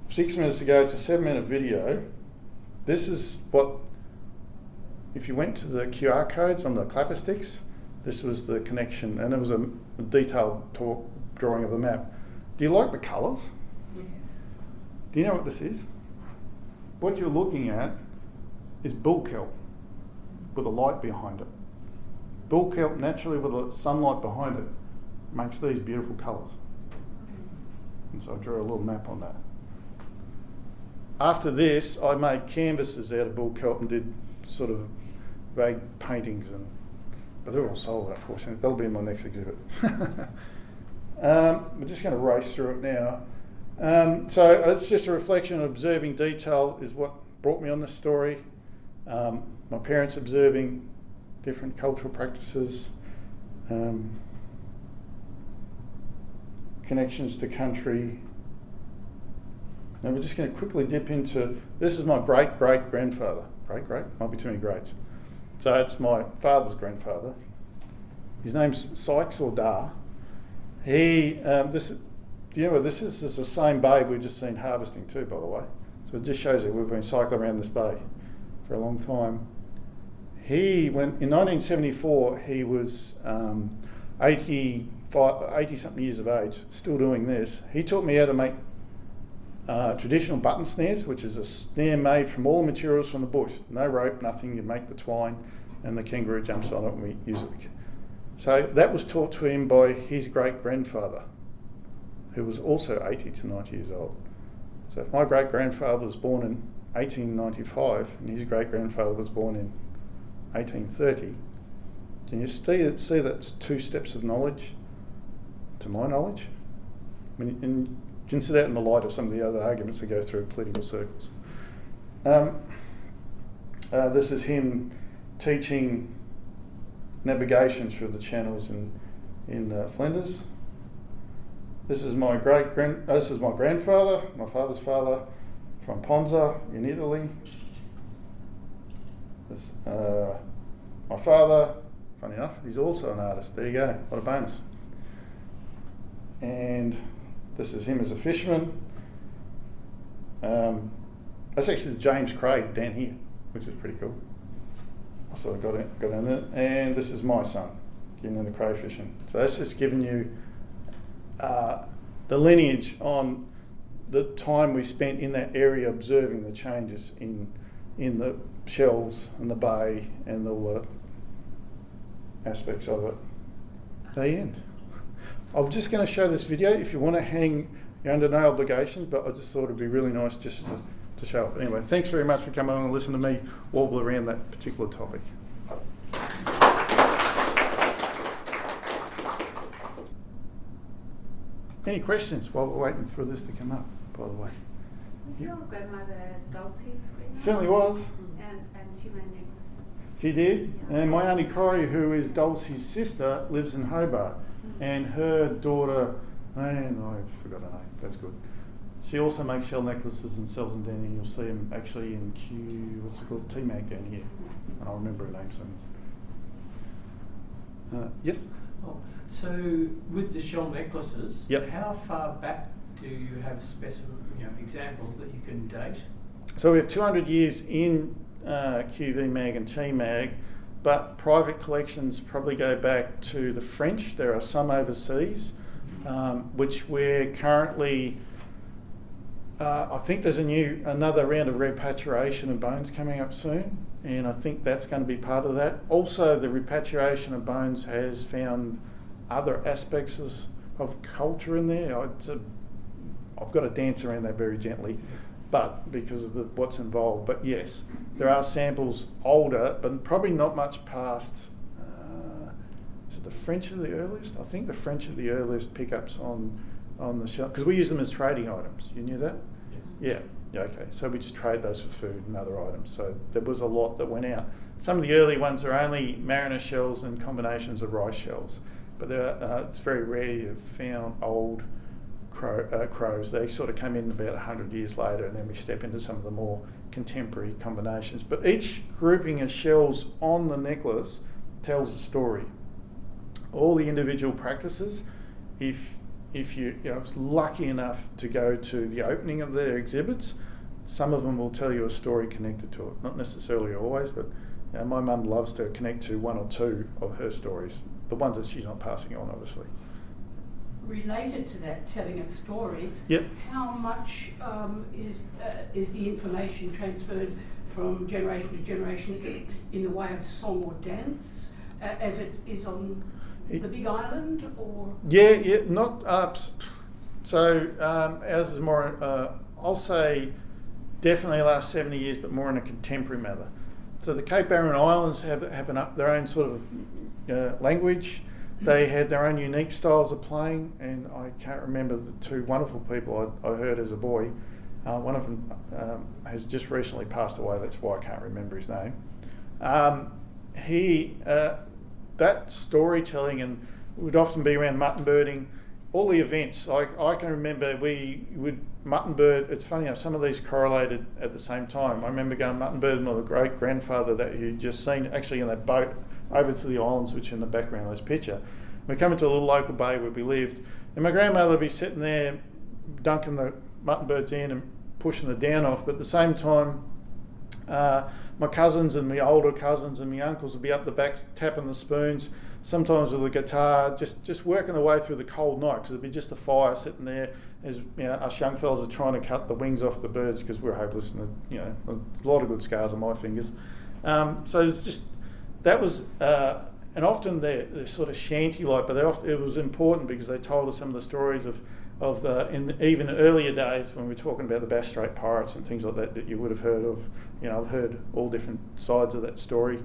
6 minutes to go. It's a 7-minute video. This is what, if you went to the QR codes on the clapper sticks, this was the connection, and it was a detailed drawing of the map. Do you like the colours? Yes. Do you know what this is? What you're looking at is bull kelp with a light behind it. Bull kelp, naturally with the sunlight behind it, makes these beautiful colours. And so I drew a little map on that. After this, I made canvases out of bull kelp and did sort of vague paintings, but they're all sold, unfortunately. They'll be in my next exhibit. We're just going to race through it now. So it's just a reflection of observing detail is what brought me on this story. My parents observing different cultural practices, connections to country. Now we're just going to quickly dip into, this is my great-great-grandfather. Great-great? Might be too many greats. So it's my father's grandfather. His name's Sykes or Dar. This is the same bay we've just seen harvesting too, by the way. So it just shows you we've been cycling around this bay for a long time. In 1974, he was 80 something years of age, still doing this. He taught me how to make traditional button snares, which is a snare made from all the materials from the bush. No rope, nothing, you make the twine and the kangaroo jumps on it and we use it. So that was taught to him by his great-grandfather, who was also 80 to 90 years old. So if my great-grandfather was born in 1895 and his great-grandfather was born in 1830, can you see that's 2 steps of knowledge to my knowledge? I mean, and consider that in the light of some of the other arguments that go through political circles. This is him teaching navigation through the channels in Flinders. This is my grandfather, my father's father, from Ponza in Italy. This, my father, funny enough, he's also an artist. There you go, what a bonus. And this is him as a fisherman. That's actually James Craig down here, which is pretty cool. I sort of got in it. And this is my son, getting into crayfishing. So that's just giving you the lineage on the time we spent in that area observing the changes in the shells and the bay and all the aspects of it. The end. I'm just going to show this video. If you want to hang, you're under no obligation, but I just thought it'd be really nice just to show it. Anyway, thanks very much for coming along and listening to me wobble around that particular topic. Any questions while we're waiting for this to come up, by the way? Was your grandmother Dulcie? Certainly was. And she made necklaces. She did. Yeah. And my Auntie Corrie, who is Dulcie's sister, lives in Hobart. And her daughter, and I forgot her name, that's good. She also makes shell necklaces and sells them down here. You'll see them actually in what's it called, T-Mag down here. And I'll remember her name soon. Yes? Oh, so with the shell necklaces, yep. How far back do you have examples that you can date? So we have 200 years in QV mag and T-Mag, but private collections probably go back to the French. There are some overseas, which we're currently, I think there's another round of repatriation of bones coming up soon, and I think that's going to be part of that. Also, the repatriation of bones has found other aspects of culture in there. I've got to dance around that very gently, but because of what's involved. But yes, there are samples older, but probably not much past. Is it the French are the earliest? I think the French are the earliest pickups on the shell, because we use them as trading items. You knew that? Yeah. Okay. So we just trade those for food and other items. So there was a lot that went out. Some of the early ones are only mariner shells and combinations of rice shells, but it's very rare you've found old crows. They sort of come in about 100 years later, and then we step into some of the more contemporary combinations. But each grouping of shells on the necklace tells a story. All the individual practices, if you was lucky enough to go to the opening of their exhibits, some of them will tell you a story connected to it. Not necessarily always, but my mum loves to connect to one or two of her stories, the ones that she's not passing on, obviously. Related to that telling of stories, yep. How much is the information transferred from generation to generation in the way of song or dance, as it is on the Big Island, or? Yeah, not so ours is more. I'll say definitely the last 70 years, but more in a contemporary manner. So the Cape Barren Islands have their own sort of language. They had their own unique styles of playing, and I can't remember the two wonderful people I heard as a boy. One of them has just recently passed away, that's why I can't remember his name. That storytelling, and would often be around mutton birding, all the events. I can remember we would mutton bird. It's funny how some of these correlated at the same time. I remember going mutton birding with a great grandfather that you'd just seen actually in that boat over to the islands, which are in the background of this picture. We come into a little local bay where we lived, and my grandmother would be sitting there dunking the mutton birds in and pushing the down off, but at the same time my cousins and my older cousins and my uncles would be up the back tapping the spoons, sometimes with a guitar, just working their way through the cold night, because there'd be just a fire sitting there as us young fellas are trying to cut the wings off the birds because we're hopeless, and a lot of good scars on my fingers. So it's just, that was, and often they're sort of shanty-like, but it was important because they told us some of the stories of in even earlier days when we were talking about the Bass Strait pirates and things like that you would have heard of. I've heard all different sides of that story.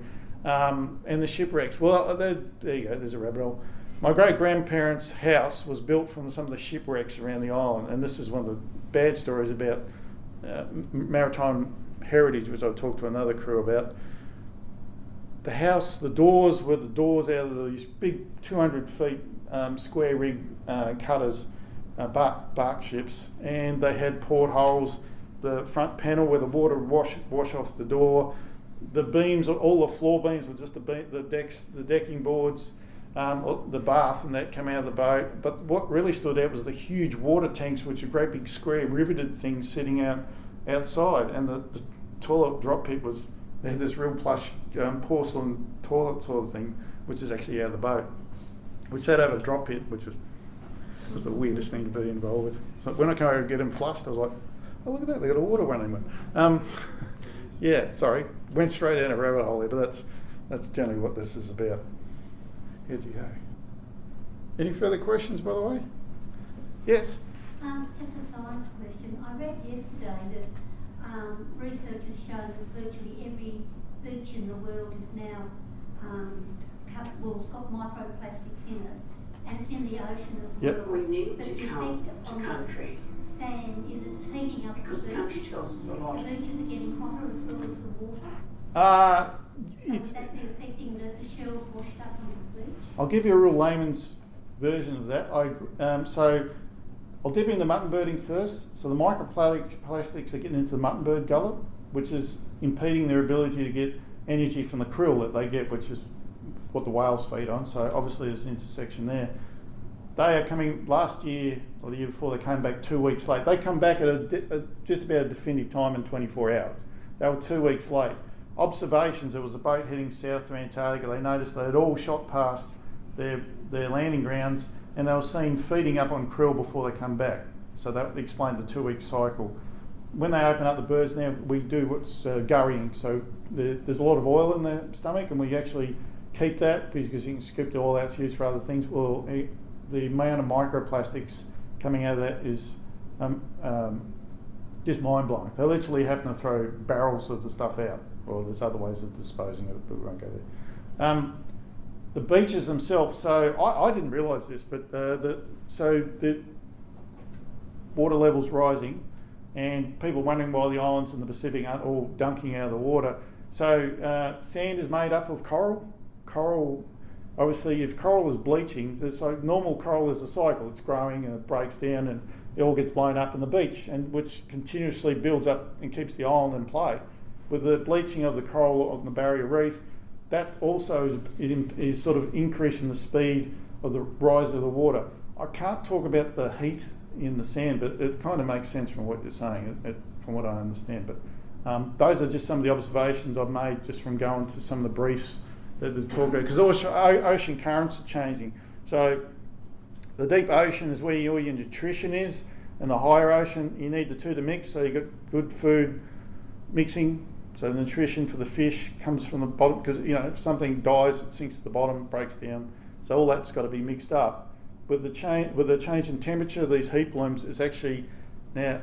And the shipwrecks. Well, there you go, there's a rabbit hole. My great-grandparents' house was built from some of the shipwrecks around the island, and this is one of the bad stories about maritime heritage, which I've talked to another crew about. The house, the doors were the doors out of these big 200 feet square rig cutters, bark ships, and they had portholes. The front panel where the water would wash off the door. The beams, all the floor beams were just the decking boards, the bath and that come out of the boat. But what really stood out was the huge water tanks, which are great big square riveted things sitting outside. And the toilet drop pit they had this real plush porcelain toilet sort of thing, which is actually out of the boat, which sat over a drop pit, which was the weirdest thing to be involved with. So when I came over to get them flushed, I was like, oh, look at that, they got a water running one. Yeah, sorry, went straight down a rabbit hole there, but that's generally what this is about. Here'd you go. Any further questions, by the way? Yes? Just a science question. I read yesterday that research has shown that virtually every beach in the world is now it's got microplastics in it, and it's in the ocean as well. We need but to come to country. Sand, is it heating up because the beach? Country tells us a lot. The beaches are getting hotter as well as the water. So is that affecting the shells washed up on the beach? I'll give you a real layman's version of that. So I'll dip into mutton birding first. So the microplastics are getting into the mutton bird gullet, which is impeding their ability to get energy from the krill that they get, which is what the whales feed on. So obviously there's an intersection there. They are coming, last year or the year before, they came back 2 weeks late. They come back at just about a definitive time in 24 hours. They were 2 weeks late. Observations, there was a boat heading south to Antarctica. They noticed they had all shot past their landing grounds, and they were seen feeding up on krill before they come back. So that explained the 2 week cycle. When they open up the birds now, we do what's gurrying. So there's a lot of oil in their stomach, and we actually keep that because you can scoop the oil out to use for other things. Well, the amount of microplastics coming out of that is just mind-blowing. They're literally having to throw barrels of the stuff out. Well, there's other ways of disposing of it, but we won't go there. The beaches themselves, so I didn't realise this, but the water levels rising and people wondering why the islands in the Pacific aren't all dunking out of the water. So sand is made up of coral. Coral, obviously, if coral is bleaching, normal coral is a cycle. It's growing and it breaks down and it all gets blown up in the beach, and which continuously builds up and keeps the island in play. With the bleaching of the coral on the barrier reef, that also is sort of increasing the speed of the rise of the water. I can't talk about the heat in the sand, but it kind of makes sense from what you're saying, from what I understand. But those are just some of the observations I've made just from going to some of the briefs that they talk about, because ocean currents are changing. So the deep ocean is where all your nutrition is, and the higher ocean, you need the two to mix, so you got good food mixing. So the nutrition for the fish comes from the bottom, because if something dies, it sinks to the bottom, breaks down. So all that's got to be mixed up. With the change in temperature, these heat blooms is actually, now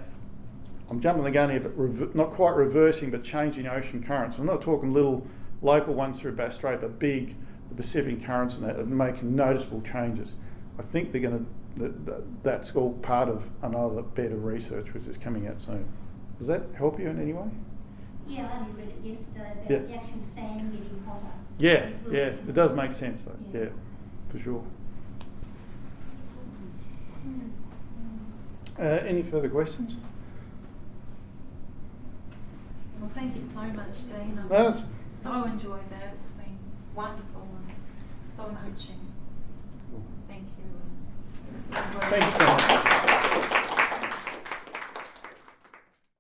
I'm jumping the gun here, but not quite reversing, but changing ocean currents. I'm not talking little local ones through Bass Strait, but big. the Pacific currents and that are making noticeable changes. I think they're going to, that's all part of another bit of research which is coming out soon. Does that help you in any way? Yeah, I only read it yesterday about Yeah. the actual sand getting hotter. Yeah, yeah, it does make sense though. Yeah, for sure. Any further questions? Well, thank you so much, Dean. I That's- so enjoyed that. It's been wonderful and so enriching. Thank you. Thank you so much.